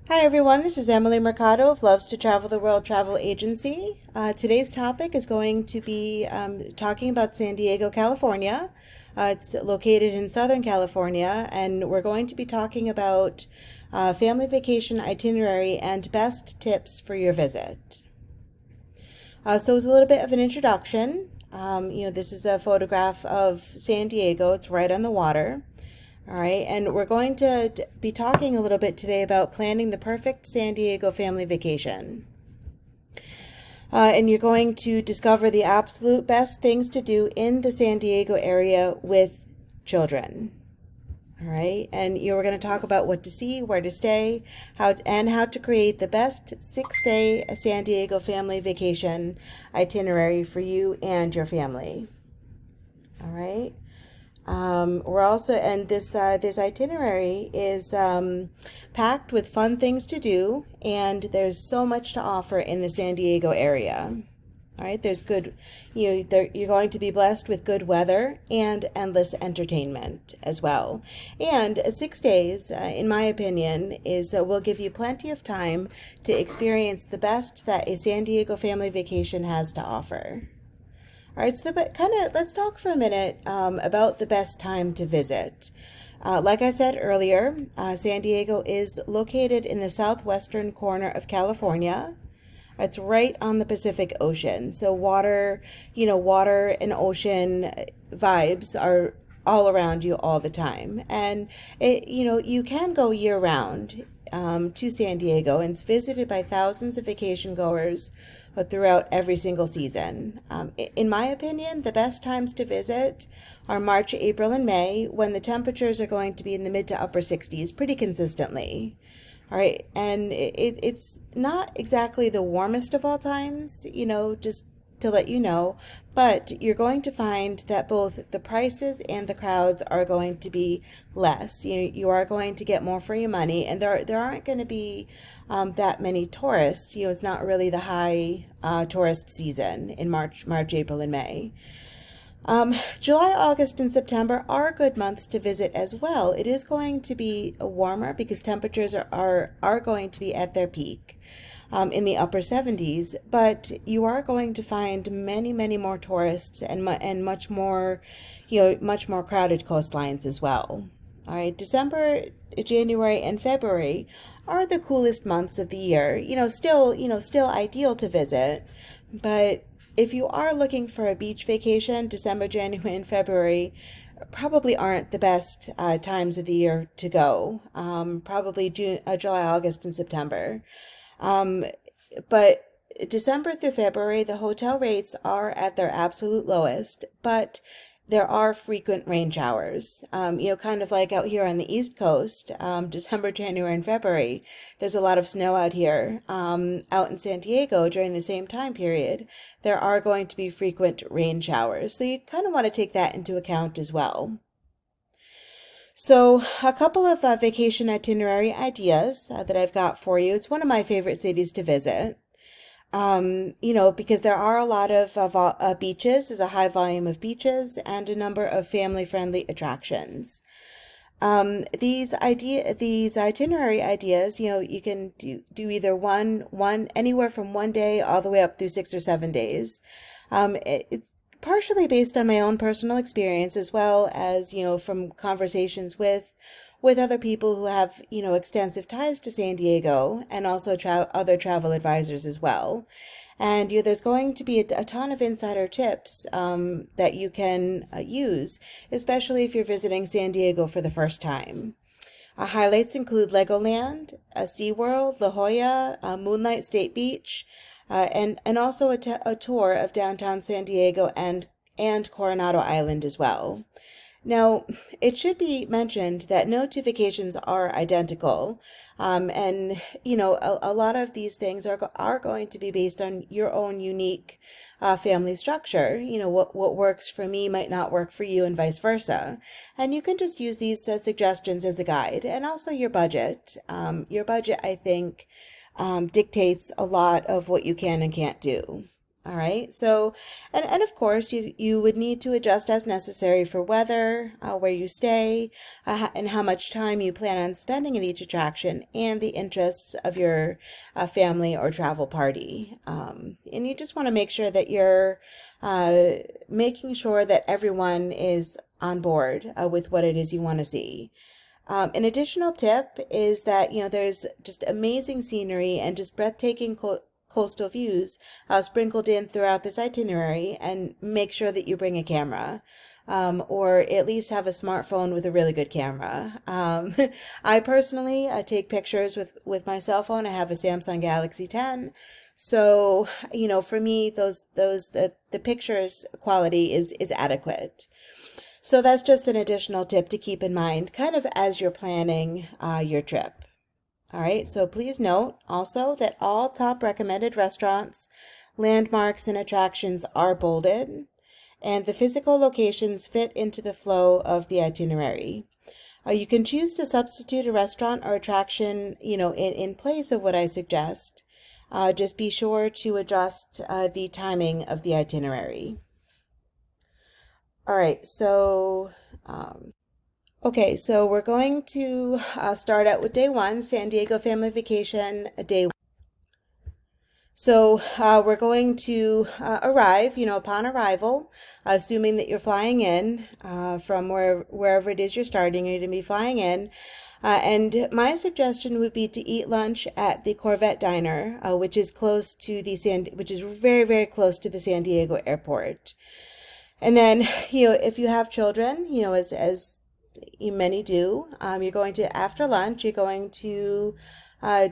Hi everyone, this is Emily Mercado of Loves to Travel the World Travel Agency. Today's topic is going to be talking about San Diego, California. It's located in Southern California, and we're going to be talking about family vacation itinerary and best tips for your visit. So it's a little bit of an introduction. This is a photograph of San Diego. It's right on the water. All right, and we're going to be talking a little bit today about planning the perfect San Diego family vacation. And you're going to discover the absolute best things to do in the San Diego area with children. All right, and you're going to talk about what to see, where to stay, how to create the best 6-day San Diego family vacation itinerary for you and your family. All right. We're also, and this itinerary is packed with fun things to do, and there's so much to offer in the San Diego area. All right, there's good, you're going to be blessed with good weather and endless entertainment as well. And 6 days, in my opinion, will give you plenty of time to experience the best that a San Diego family vacation has to offer. All right, so let's talk for a minute about the best time to visit. Like I said earlier, San Diego is located in the southwestern corner of California. It's right on the Pacific Ocean. So water and ocean vibes are all around you all the time. And you can go year round to San Diego, and it's visited by thousands of vacation goers throughout every single season. In my opinion, the best times to visit are March, April, and May, when the temperatures are going to be in the mid to upper 60s pretty consistently. All right, and it's not exactly the warmest of all times, just to let you know, but you're going to find that both the prices and the crowds are going to be less. You are going to get more for your money, and there aren't going to be that many tourists. It's not really the high tourist season in March, April, and May. July, August, and September are good months to visit as well. It is going to be warmer because temperatures are going to be at their peak in the upper 70s, but you are going to find many, many more tourists and much more, much more crowded coastlines as well. All right, December, January, and February are the coolest months of the year. Still ideal to visit, but if you are looking for a beach vacation, December, January, and February probably aren't the best times of the year to go. Probably July, August, and September. But December through February, the hotel rates are at their absolute lowest, but there are frequent rain showers. Kind of like out here on the East Coast, December, January, and February, there's a lot of snow out here. Out in San Diego during the same time period, there are going to be frequent rain showers. So you kind of want to take that into account as well. So, a couple of vacation itinerary ideas that I've got for you. It's one of my favorite cities to visit. Because there are a lot of beaches, there's a high volume of beaches and a number of family-friendly attractions. These itinerary ideas, you can do either anywhere from 1 day all the way up through 6 or 7 days. It's partially based on my own personal experience as well as, from conversations with other people who have, extensive ties to San Diego and also other travel advisors as well. And there's going to be a ton of insider tips that you can use, especially if you're visiting San Diego for the first time. Highlights include Legoland, SeaWorld, La Jolla, Moonlight State Beach, and also a tour of downtown San Diego and Coronado Island as well. Now, it should be mentioned that no two vacations are identical. And, a lot of these things are going to be based on your own unique family structure. What works for me might not work for you and vice versa. And you can just use these suggestions as a guide, and also your budget. Your budget, I think, dictates a lot of what you can and can't do. All right. So, and of course, you would need to adjust as necessary for weather, where you stay, and how much time you plan on spending at each attraction, and the interests of your family or travel party. And you just want to make sure that you're uh, making sure that everyone is on board with what it is you want to see. An additional tip is that, there's just amazing scenery and just breathtaking coastal views sprinkled in throughout this itinerary, and make sure that you bring a camera. Or at least have a smartphone with a really good camera. I personally take pictures with my cell phone. I have a Samsung Galaxy 10. So, for me, the pictures quality is adequate. So that's just an additional tip to keep in mind, kind of as you're planning your trip. All right, so please note also that all top recommended restaurants, landmarks, and attractions are bolded, and the physical locations fit into the flow of the itinerary. You can choose to substitute a restaurant or attraction, in place of what I suggest. Just be sure to adjust the timing of the itinerary. All right, so okay, so we're going to start out with day one, San Diego Family Vacation, day. So we're going to arrive, upon arrival, assuming that you're flying in from wherever it is you're starting, you're going to be flying in. And my suggestion would be to eat lunch at the Corvette Diner, which is which is very, very close to the San Diego airport. And then, if you have children, as many do, after lunch, you're going to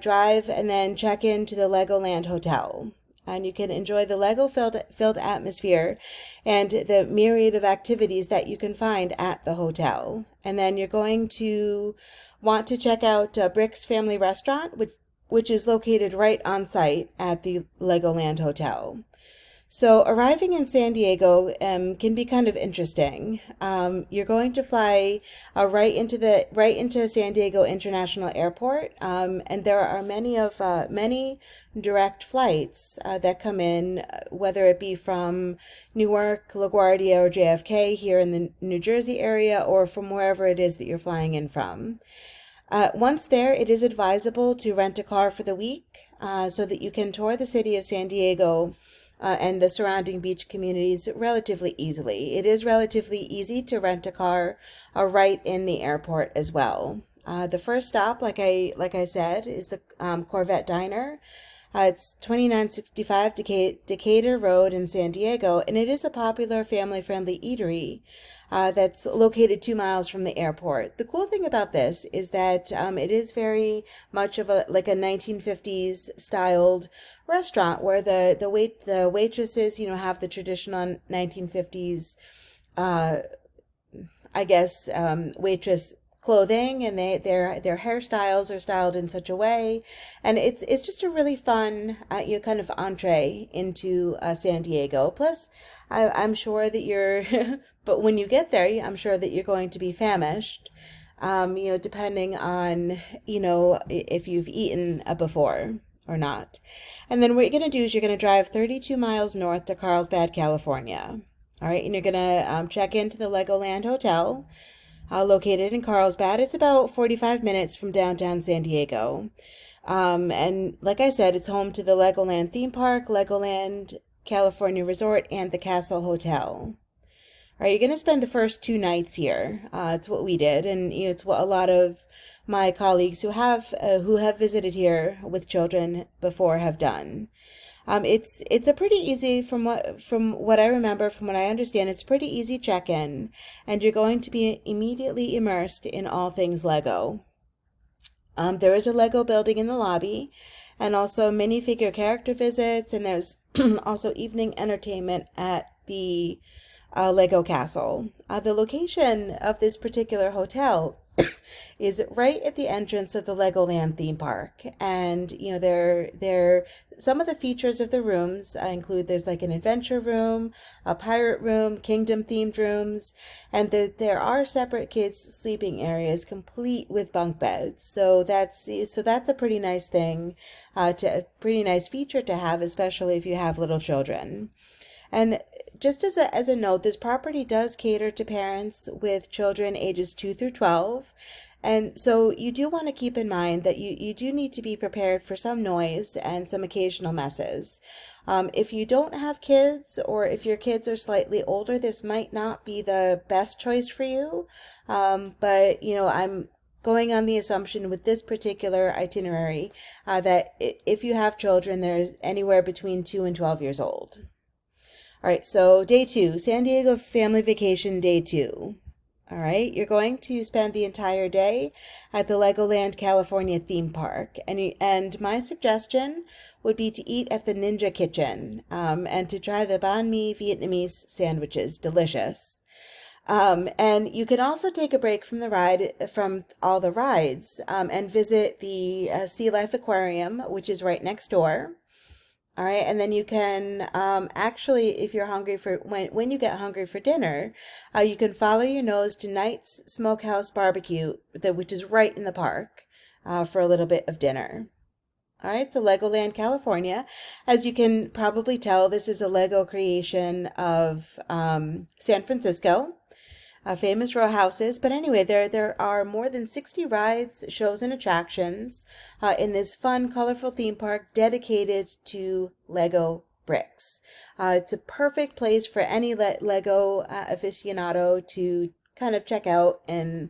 drive and then check into the Legoland Hotel. And you can enjoy the Lego-filled atmosphere and the myriad of activities that you can find at the hotel. And then you're going to want to check out Brick's Family Restaurant, which is located right on site at the Legoland Hotel. So arriving in San Diego can be kind of interesting. You're going to fly right into San Diego International Airport, and there are many direct flights that come in, whether it be from Newark, LaGuardia, or JFK here in the New Jersey area, or from wherever it is that you're flying in from. Once there, it is advisable to rent a car for the week so that you can tour the city of San Diego and the surrounding beach communities relatively easily. It is relatively easy to rent a car right in the airport as well. The first stop, like I said, is the Corvette Diner. It's 2965 Decatur Road in San Diego, and it is a popular family-friendly eatery that's located 2 miles from the airport. The cool thing about this is that it is very much of a 1950s styled restaurant, where the waitresses have the traditional 1950s waitress clothing, and their hairstyles are styled in such a way, and it's just a really fun kind of entree into San Diego. Plus, I'm sure that you're but when you get there, I'm sure that you're going to be famished, depending on if you've eaten before or not. And then what you're going to do is you're going to drive 32 miles north to Carlsbad, California. All right, and you're going to check into the Legoland Hotel, located in Carlsbad. It's about 45 minutes from downtown San Diego. And like I said, it's home to the Legoland theme park, Legoland California Resort, and the Castle Hotel. All right, you're going to spend the first 2 nights here. It's what we did, and it's what a lot of my colleagues who have visited here with children before have done. It's a pretty easy, from what I remember, from what I understand, it's pretty easy check-in, and you're going to be immediately immersed in all things Lego. There is a Lego building in the lobby, and also minifigure character visits, and there's also evening entertainment at the Lego Castle. The location of this particular hotel is right at the entrance of the Legoland theme park. And, there some of the features of the rooms include there's like an adventure room, a pirate room, kingdom themed rooms, and there are separate kids sleeping areas complete with bunk beds. So that's a pretty nice thing, a pretty nice feature to have, especially if you have little children. And just as a note, this property does cater to parents with children ages 2 through 12. And so you do want to keep in mind that you do need to be prepared for some noise and some occasional messes. If you don't have kids, or if your kids are slightly older, this might not be the best choice for you. But, I'm going on the assumption with this particular itinerary that if you have children, they're anywhere between 2 and 12 years old. All right, so day two, San Diego Family Vacation, day two. All right, you're going to spend the entire day at the Legoland California theme park. And my suggestion would be to eat at the Ninja Kitchen and to try the banh mi Vietnamese sandwiches. Delicious. And you can also take a break from all the rides, and visit the Sea Life Aquarium, which is right next door. All right, and then you can actually, if you're hungry for when you get hungry for dinner, you can follow your nose to Knight's Smokehouse Barbecue, which is right in the park, for a little bit of dinner. All right, so Legoland, California. As you can probably tell, this is a Lego creation of San Francisco. Famous row houses. But anyway, there are more than 60 rides, shows, and attractions in this fun, colorful theme park dedicated to Lego bricks. It's a perfect place for any Lego aficionado to kind of check out and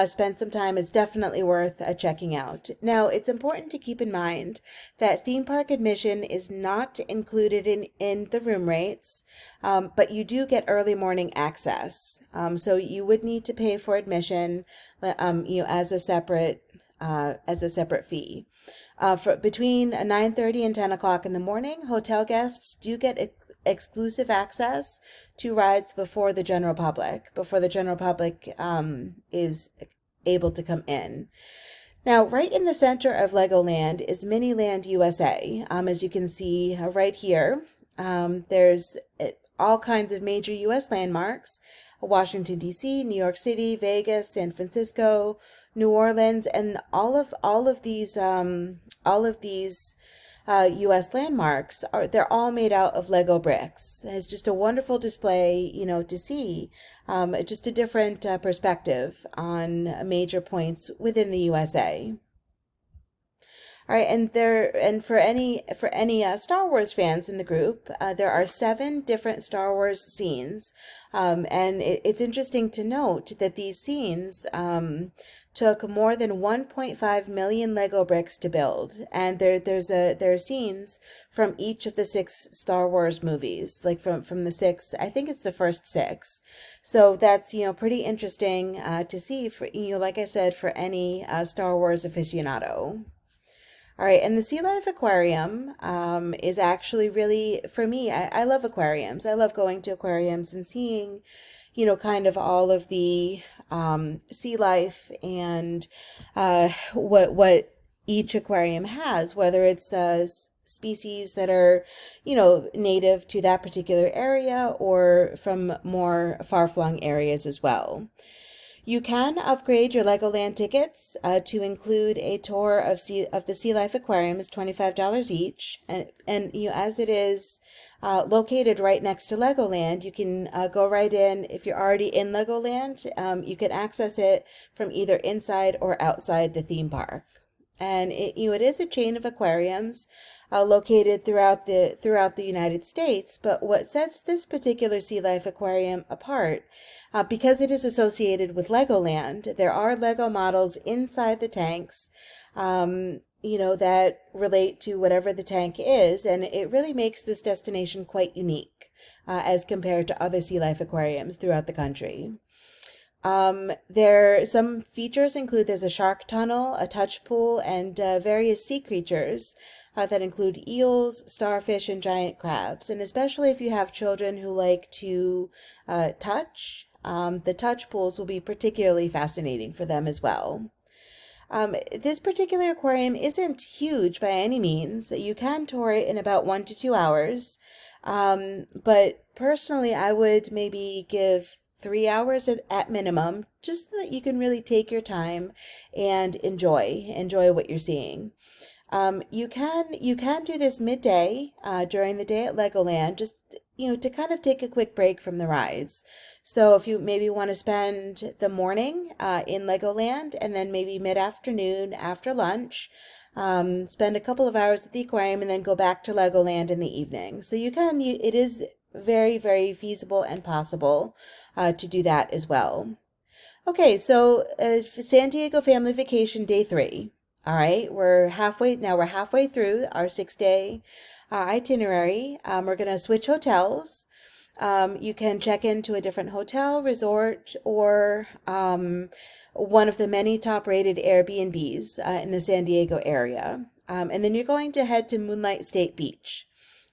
spend some time. Is definitely worth checking out. Now, it's important to keep in mind that theme park admission is not included in the room rates, but you do get early morning access. So you would need to pay for admission, as a separate fee. For between 9:30 and 10 o'clock in the morning, hotel guests do get exclusive access to rides before the general public is able to come in. Now, right in the center of Legoland is Miniland USA. As you can see right here, there's all kinds of major U.S. landmarks: Washington, D.C., New York City, Vegas, San Francisco, New Orleans, and all of these U.S. landmarks they're all made out of Lego bricks. It's just a wonderful display, to see just a different perspective on major points within the USA. All right, and for any Star Wars fans in the group, there are 7 different Star Wars scenes, and it's interesting to note that these scenes took more than 1.5 million Lego bricks to build, and there are scenes from each of the 6 Star Wars movies, like from the 6, I think it's the first 6. So that's pretty interesting to see for like I said, for any Star Wars aficionado. All right, and the Sea Life Aquarium is actually really, for me, I love aquariums. I love going to aquariums and seeing, kind of all of the sea life and what each aquarium has, whether it's species that are, native to that particular area or from more far-flung areas as well. You can upgrade your Legoland tickets to include a tour of the Sea Life Aquarium. Is $25 each, and as it is located right next to Legoland, you can go right in. If you're already in Legoland, you can access it from either inside or outside the theme park. And it is a chain of aquariums located throughout the United States. But what sets this particular Sea Life Aquarium apart, because it is associated with Legoland, there are Lego models inside the tanks, that relate to whatever the tank is, and it really makes this destination quite unique as compared to other Sea Life aquariums throughout the country. Some features include there's a shark tunnel, a touch pool, and various sea creatures that include eels, starfish, and giant crabs. And especially if you have children who like to touch, the touch pools will be particularly fascinating for them as well. This particular aquarium isn't huge by any means. You can tour it in about 1 to 2 hours. But personally, I would maybe give 3 hours at minimum, just so that you can really take your time and enjoy what you're seeing. You can do this midday during the day at Legoland, just to kind of take a quick break from the rides. So if you maybe want to spend the morning in Legoland and then maybe mid-afternoon after lunch, spend a couple of hours at the aquarium and then go back to Legoland in the evening. So it is very, very feasible and possible to do that as well. Okay, so San Diego Family Vacation Day 3. All right, we're halfway through our 6 day itinerary. We're going to switch hotels. You can check into a different hotel, resort, or one of the many top-rated Airbnbs in the San Diego area. And then you're going to head to Moonlight State Beach.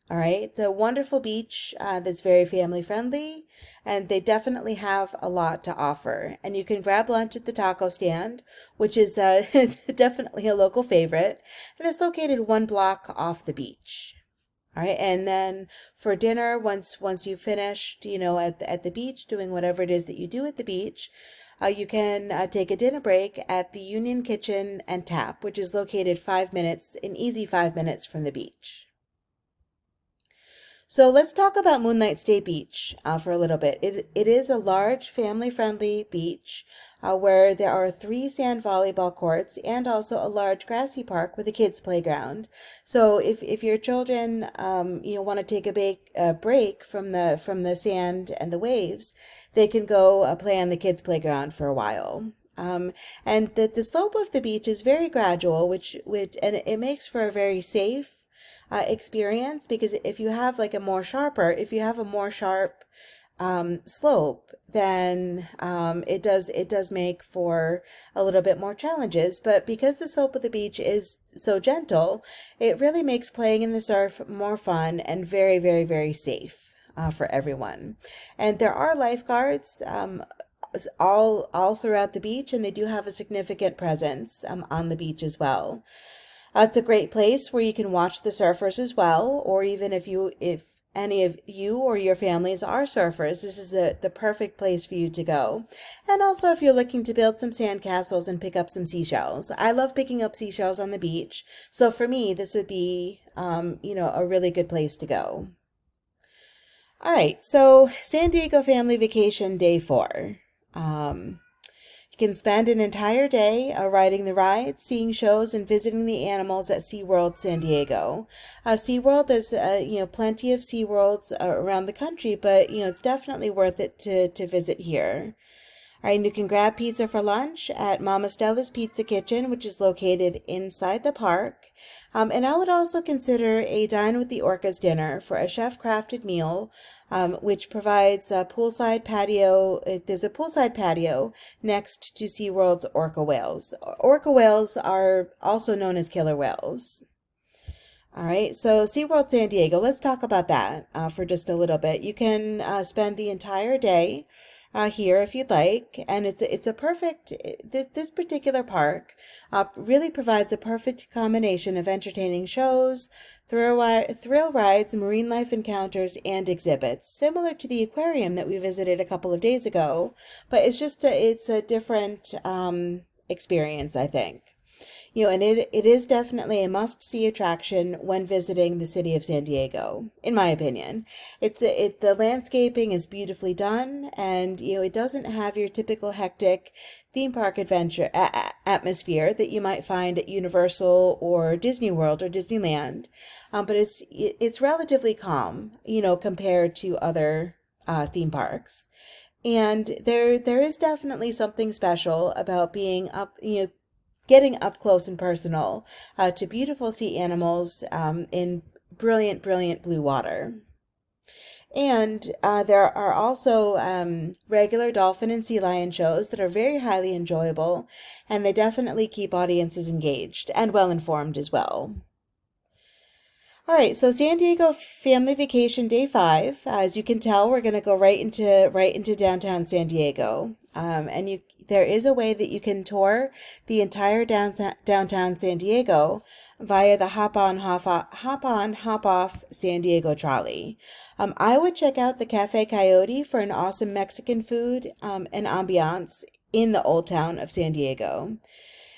All right, it's a wonderful beach that's very family friendly, and they definitely have a lot to offer. And you can grab lunch at the taco stand, which is definitely a local favorite, and it's located 1 block off the beach. All right, and then for dinner, once you've finished, at the beach doing whatever it is that you do at the beach, you can take a dinner break at the Union Kitchen and Tap, which is located an easy 5 minutes from the beach. So let's talk about Moonlight State Beach for a little bit. It is a large family-friendly beach where there are 3 sand volleyball courts and also a large grassy park with a kids' playground. So if your children want to take a break from the sand and the waves, they can go play on the kids' playground for a while. And the slope of the beach is very gradual, which and it makes for a very safe experience, because if you have a more sharp slope, then it does make for a little bit more challenges. But because the slope of the beach is so gentle, it really makes playing in the surf more fun and very, very, very safe for everyone. And there are lifeguards all throughout the beach, and they do have a significant presence on the beach as well. It's a great place where you can watch the surfers as well, or even if any of you or your families are surfers, this is the perfect place for you to go. And also if you're looking to build some sandcastles and pick up some seashells. I love picking up seashells on the beach, so for me this would be a really good place to go. All right, so San Diego Family Vacation Day 4. You can spend an entire day riding the rides, seeing shows, and visiting the animals at SeaWorld San Diego. SeaWorld, there's plenty of SeaWorlds around the country, but it's definitely worth it to visit here. All right, and you can grab pizza for lunch at Mama Stella's Pizza Kitchen, which is located inside the park. And I would also consider a Dine with the Orcas dinner for a chef-crafted meal, which provides a poolside patio. There's a poolside patio next to SeaWorld's orca whales. Orca whales are also known as killer whales. All right, so SeaWorld San Diego, let's talk about that for just a little bit. You can spend the entire day here if you'd like, and it's a perfect, this particular park really provides a perfect combination of entertaining shows, thrill rides, marine life encounters, and exhibits, similar to the aquarium that we visited a couple of days ago, but it's a different experience, I think. And it is definitely a must-see attraction when visiting the city of San Diego, in my opinion. The landscaping is beautifully done, and it doesn't have your typical hectic theme park adventure atmosphere that you might find at Universal or Disney World or Disneyland. But it's relatively calm, compared to other theme parks. And there is definitely something special about getting up close and personal to beautiful sea animals in brilliant, brilliant blue water. And there are also regular dolphin and sea lion shows that are very highly enjoyable, and they definitely keep audiences engaged and well informed as well. All right, so San Diego family vacation day 5. As you can tell, we're going to go right into downtown San Diego. And there is a way that you can tour the entire downtown San Diego via the hop off San Diego trolley. I would check out the Cafe Coyote for an awesome Mexican food and ambiance in the old town of San Diego.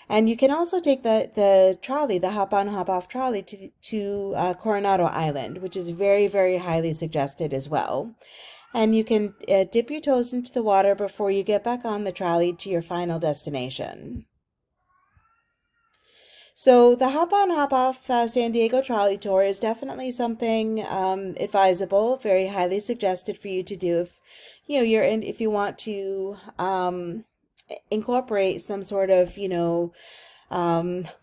And you can also take the trolley, the hop on, hop off trolley to Coronado Island, which is very, very highly suggested as well. And you can dip your toes into the water before you get back on the trolley to your final destination. So the hop on, hop off San Diego trolley tour is definitely something advisable, very highly suggested for you to do if if you want to incorporate some sort of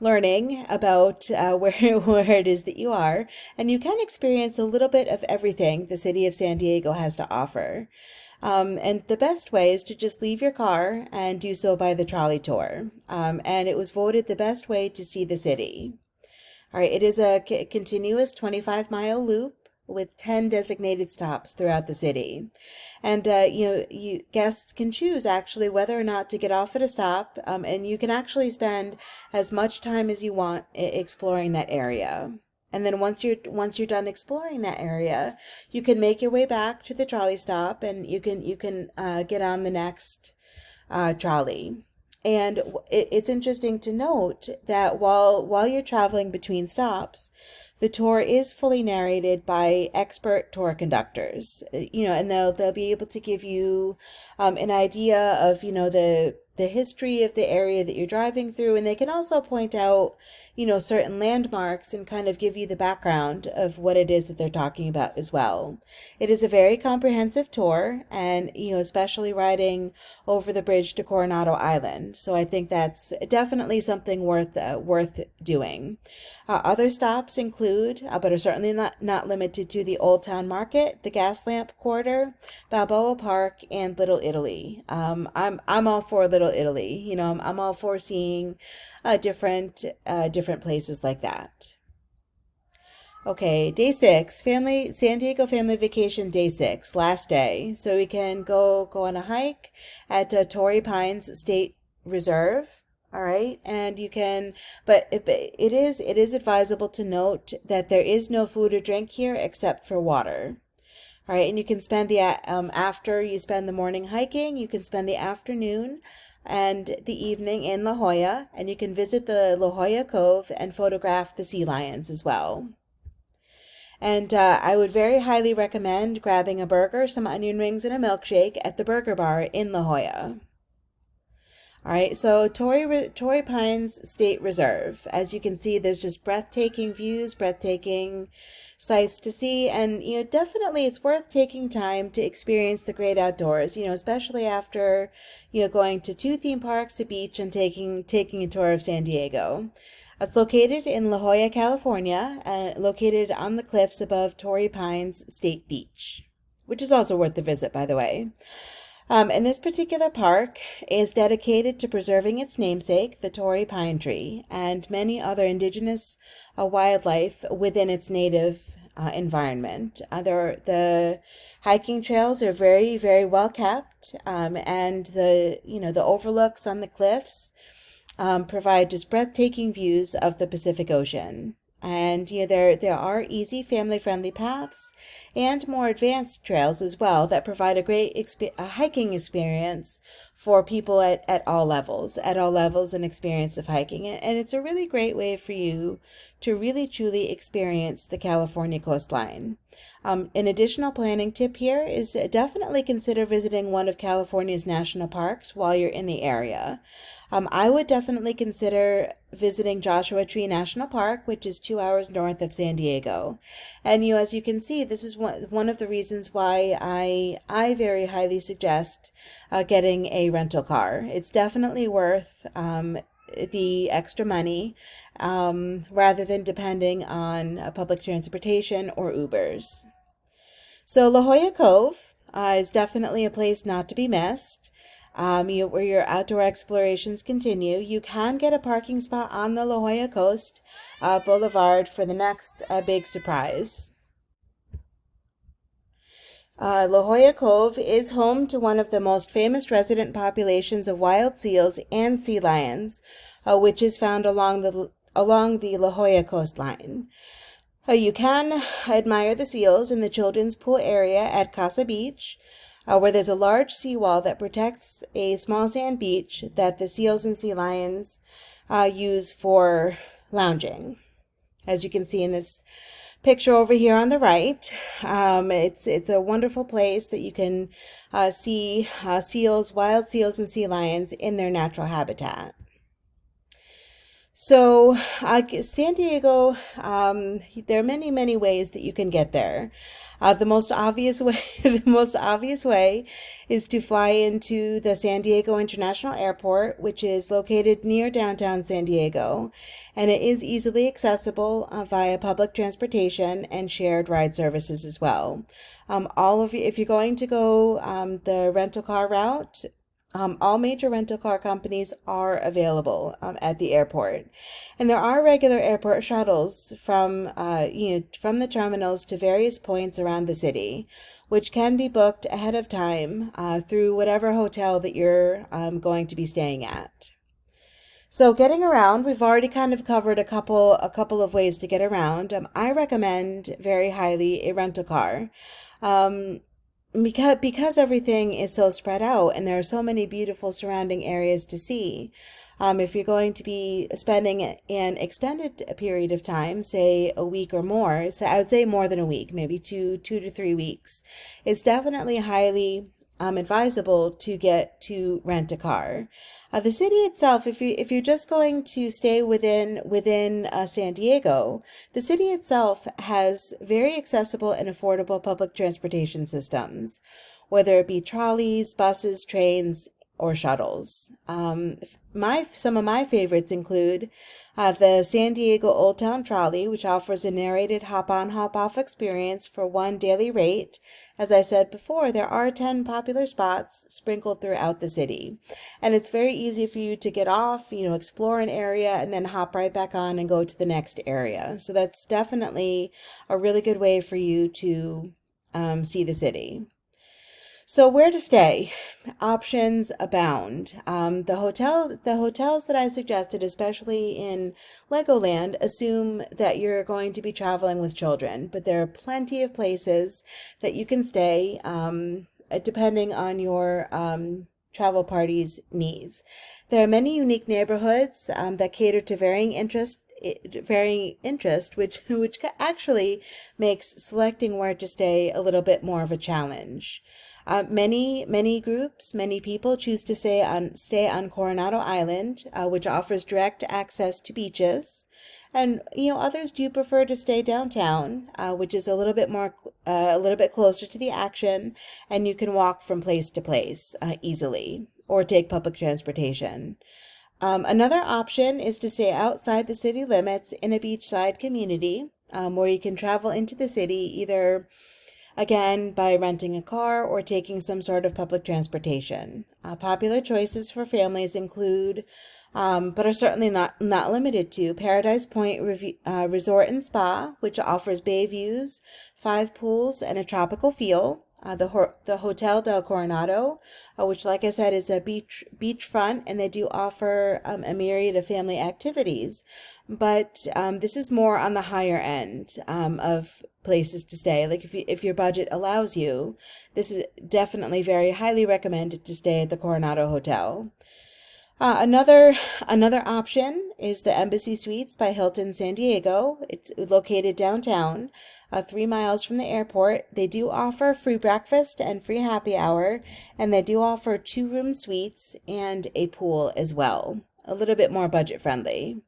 learning about where where it is that you are, and you can experience a little bit of everything the city of San Diego has to offer. And the best way is to just leave your car and do so by the trolley tour. And it was voted the best way to see the city. All right, it is a continuous 25-mile loop with 10 designated stops throughout the city. And you guests can choose actually whether or not to get off at a stop, and you can actually spend as much time as you want exploring that area. And then once you're done exploring that area, you can make your way back to the trolley stop, and you can get on the next trolley. And it's interesting to note that while you're traveling between stops, the tour is fully narrated by expert tour conductors. And they'll be able to give you an idea of the history of the area that you're driving through, and they can also point out certain landmarks and kind of give you the background of what it is that they're talking about as well. It is a very comprehensive tour, and especially riding over the bridge to Coronado Island. So I think that's definitely something worth doing. Other stops include, but are certainly not limited to, the Old Town Market, the Gaslamp Quarter, Balboa Park, and Little Italy. I'm all for Little Italy. I'm all for seeing different places like that. Okay, day 6, San Diego family vacation, day 6, last day. So we can go on a hike at Torrey Pines State Reserve. All right, and you can, but it is advisable to note that there is no food or drink here except for water. All right, and you can spend after you spend the morning hiking, you can spend the afternoon and the evening in La Jolla, and you can visit the La Jolla Cove and photograph the sea lions as well. And I would very highly recommend grabbing a burger, some onion rings, and a milkshake at the Burger Bar in La Jolla. All right, so Torrey Pines State Reserve. As you can see, there's just breathtaking views, breathtaking sights to see, and definitely it's worth taking time to experience the great outdoors. Especially after going to 2 theme parks, a beach, and taking a tour of San Diego. It's located in La Jolla, California, located on the cliffs above Torrey Pines State Beach, which is also worth the visit, by the way. And this particular park is dedicated to preserving its namesake, the Torrey pine tree, and many other indigenous wildlife within its native environment. The hiking trails are very, very well kept, and the overlooks on the cliffs provide just breathtaking views of the Pacific Ocean. And there are easy family-friendly paths and more advanced trails as well that provide a great hiking experience for people at all levels and experience of hiking. And it's a really great way for you to really truly experience the California coastline. An additional planning tip here is definitely consider visiting one of California's national parks while you're in the area. I would definitely consider visiting Joshua Tree National Park, which is 2 hours north of San Diego. And as you can see, this is one of the reasons why I very highly suggest getting a rental car. It's definitely worth the extra money rather than depending on public transportation or Ubers. So La Jolla Cove is definitely a place not to be missed. where your outdoor explorations continue. You can get a parking spot on the La Jolla Coast Boulevard for the next big surprise. La Jolla Cove is home to one of the most famous resident populations of wild seals and sea lions, which is found along the La Jolla coastline. You can admire the seals in the children's pool area at Casa Beach, where there's a large seawall that protects a small sand beach that the seals and sea lions use for lounging. As you can see in this picture over here on the right, it's a wonderful place that you can see seals, wild seals, and sea lions in their natural habitat. So, San Diego, there are many, many ways that you can get there. The most obvious way, the most obvious way is to fly into the San Diego International Airport, which is located near downtown San Diego, and it is easily accessible via public transportation and shared ride services as well. All of you, if you're going to go the rental car route, all major rental car companies are available at the airport, and there are regular airport shuttles from the terminals to various points around the city, which can be booked ahead of time through whatever hotel that you're going to be staying at. So getting around, we've already kind of covered a couple of ways to get around. I recommend very highly a rental car. Um, because everything is so spread out and there are so many beautiful surrounding areas to see. If you're going to be spending an extended period of time, say a week or more, so I would say more than a week, maybe two to 3 weeks, it's definitely highly advisable to get to rent a car. The city itself, if you're just going to stay within San Diego, the city itself has very accessible and affordable public transportation systems, whether it be trolleys, buses, trains, or shuttles. Some of my favorites include the San Diego Old Town Trolley, which offers a narrated hop-on, hop-off experience for one daily rate. As I said before, there are 10 popular spots sprinkled throughout the city, and it's very easy for you to get off, explore an area, and then hop right back on and go to the next area. So that's definitely a really good way for you to see the city. So where to stay? Options abound. The hotels that I suggested, especially in Legoland, assume that you're going to be traveling with children, but there are plenty of places that you can stay, depending on your travel party's needs. There are many unique neighborhoods that cater to varying interest, which actually makes selecting where to stay a little bit more of a challenge. Many groups, many people choose to stay on Coronado Island, which offers direct access to beaches, and others do prefer to stay downtown, which is a little bit closer to the action, and you can walk from place to place easily, or take public transportation. Another option is to stay outside the city limits in a beachside community, where you can travel into the city either again by renting a car or taking some sort of public transportation. Popular choices for families include, but are certainly not limited to, Paradise Point Resort and Spa, which offers bay views, 5 pools, and a tropical feel. The Hotel del Coronado, which, like I said, is a beachfront, and they do offer a myriad of family activities. But this is more on the higher end of places to stay. Like if your budget allows you, this is definitely very highly recommended to stay at the Coronado Hotel. Another option is the Embassy Suites by Hilton San Diego. It's located downtown, 3 miles from the airport. They do offer free breakfast and free happy hour, and they do offer 2-room suites and a pool as well. A little bit more budget friendly.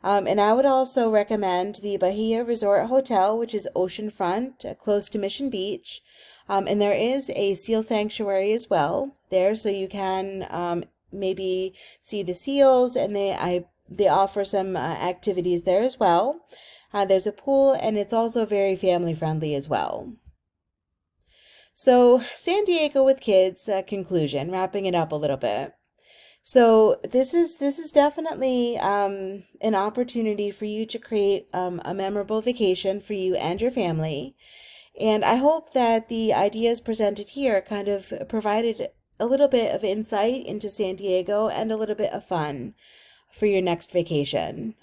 And I would also recommend the Bahia Resort Hotel, which is oceanfront, close to Mission Beach. And there is a seal sanctuary as well there, so you can maybe see the seals, and they offer some activities there as well. There's a pool, and it's also very family friendly as well. So, San Diego with kids, conclusion, wrapping it up a little bit. So this is definitely an opportunity for you to create a memorable vacation for you and your family. And I hope that the ideas presented here kind of provided a little bit of insight into San Diego and a little bit of fun for your next vacation.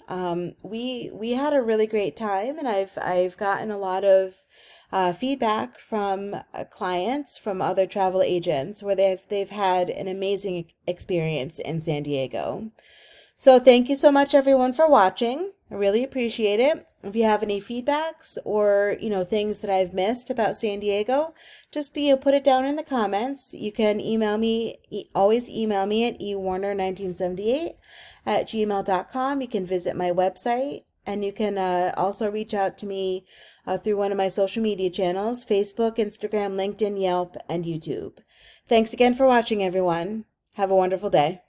We had a really great time, and I've gotten a lot of feedback from clients from other travel agents where they've had an amazing experience in San Diego. So thank you so much everyone for watching. I really appreciate it. If you have any feedbacks or, things that I've missed about San Diego, just put it down in the comments. You can email me, always email me at ewarner1978 @gmail.com. You can visit my website, and you can also reach out to me through one of my social media channels: Facebook, Instagram, LinkedIn, Yelp, and YouTube. Thanks again for watching, everyone. Have a wonderful day.